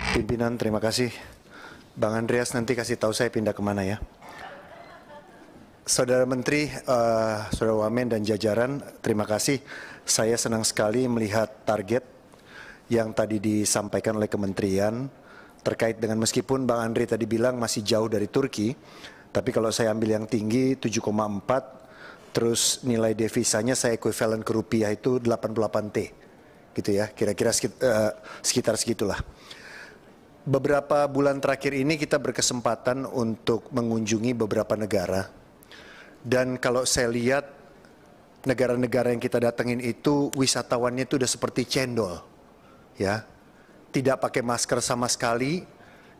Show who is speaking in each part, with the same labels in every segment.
Speaker 1: Pimpinan, terima kasih. Bang Andreas nanti kasih tahu saya pindah kemana ya. Saudara Menteri, Saudara Wamen dan jajaran, terima kasih. Saya senang sekali melihat target yang tadi disampaikan oleh kementerian terkait dengan meskipun Bang Andre tadi bilang masih jauh dari Turki, tapi kalau saya ambil yang tinggi 7,4, terus nilai devisanya saya ekuivalen ke rupiah itu 88 T, gitu ya, kira-kira sekitar segitulah. Beberapa bulan terakhir ini kita berkesempatan untuk mengunjungi beberapa negara. Dan kalau saya lihat negara-negara yang kita datengin itu wisatawannya itu udah seperti cendol. Ya. Tidak pakai masker sama sekali.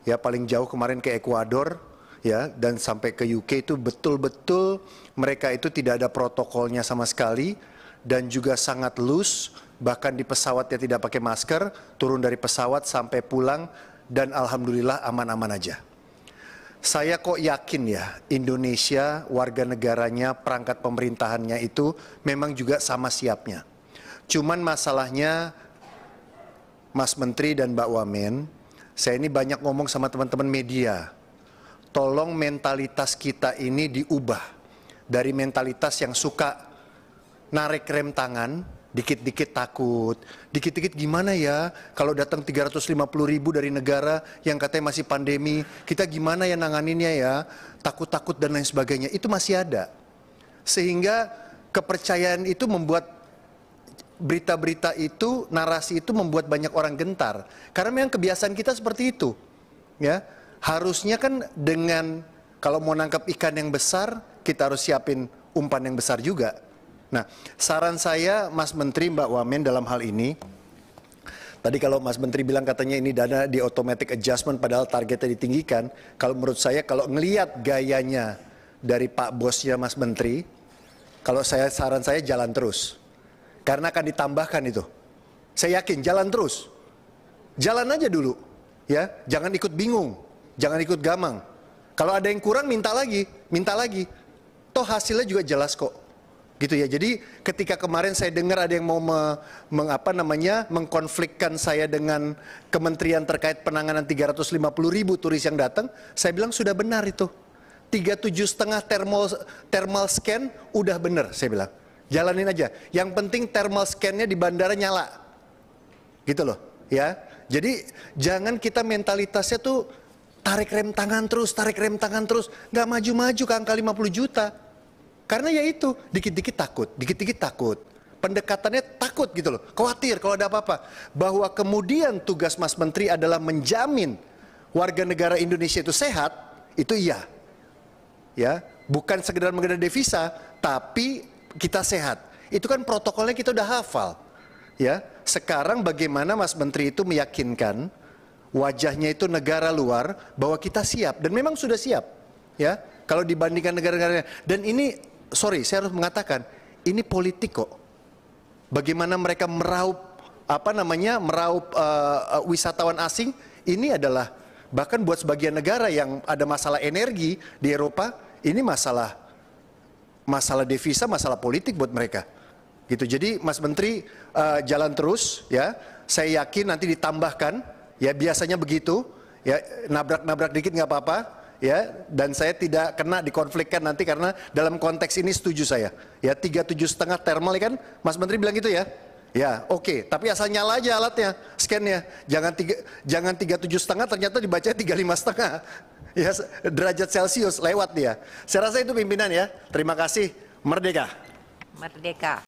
Speaker 1: Ya, paling jauh kemarin ke Ekuador ya, dan sampai ke UK itu betul-betul mereka itu tidak ada protokolnya sama sekali dan juga sangat loose, bahkan di pesawatnya tidak pakai masker, turun dari pesawat sampai pulang dan alhamdulillah aman-aman aja. Saya kok yakin ya Indonesia, warga negaranya, perangkat pemerintahannya itu memang juga sama siapnya. Cuman masalahnya Mas Menteri dan Mbak Wamen, saya ini banyak ngomong sama teman-teman media. Tolong mentalitas kita ini diubah dari mentalitas yang suka narik rem tangan, dikit-dikit takut, dikit-dikit gimana ya kalau datang 350.000 dari negara yang katanya masih pandemi, kita gimana ya nanganinnya ya, takut-takut dan lain sebagainya, itu masih ada. Sehingga kepercayaan itu membuat berita-berita itu, narasi itu membuat banyak orang gentar. Karena memang kebiasaan kita seperti itu. Ya, harusnya kan dengan kalau mau nangkap ikan yang besar, kita harus siapin umpan yang besar juga. Nah, saran saya Mas Menteri, Mbak Wamen dalam hal ini, tadi kalau Mas Menteri bilang katanya ini dana di automatic adjustment padahal targetnya ditinggikan, kalau menurut saya kalau ngelihat gayanya dari Pak Bosnya Mas Menteri, kalau saran saya jalan terus. Karena akan ditambahkan itu. Saya yakin jalan terus. Jalan aja dulu, ya. Jangan ikut bingung, jangan ikut gamang. Kalau ada yang kurang minta lagi, minta lagi. Toh hasilnya juga jelas kok. Gitu ya. Jadi ketika kemarin saya dengar ada yang mau mengkonflikkan saya dengan kementerian terkait penanganan 350.000 turis yang datang, saya bilang sudah benar itu. 37,5 thermal scan udah benar, saya bilang. Jalanin aja. Yang penting thermal scan-nya di bandara nyala. Gitu loh, ya. Jadi jangan kita mentalitasnya tuh tarik rem tangan terus, tarik rem tangan terus, nggak maju-maju ke angka 50 juta. Karena ya itu, dikit-dikit takut, dikit-dikit takut. Pendekatannya takut gitu loh, khawatir kalau ada apa-apa. Bahwa kemudian tugas Mas Menteri adalah menjamin warga negara Indonesia itu sehat, itu iya. Ya, bukan sekedar mengenai devisa, tapi kita sehat. Itu kan protokolnya kita udah hafal. Ya, sekarang bagaimana Mas Menteri itu meyakinkan wajahnya itu negara luar bahwa kita siap dan memang sudah siap. Ya, kalau dibandingkan negara-negara dan ini sorry, saya harus mengatakan, ini politik kok. Bagaimana mereka meraup, wisatawan asing, ini adalah, bahkan buat sebagian negara yang ada masalah energi di Eropa, ini masalah devisa, masalah politik buat mereka. Gitu. Jadi Mas Menteri jalan terus, ya. Saya yakin nanti ditambahkan, ya biasanya begitu, ya nabrak-nabrak dikit nggak apa-apa. Ya, dan saya tidak kena dikonflikkan nanti karena dalam konteks ini setuju saya. Ya, 37,5 thermal kan, Mas Menteri bilang gitu ya. Ya, oke. Tapi asal nyala aja alatnya, scan-nya. Jangan 37,5 ternyata dibaca 35,5. Ya, derajat Celcius lewat dia. Saya rasa itu pimpinan ya. Terima kasih. Merdeka.
Speaker 2: Merdeka.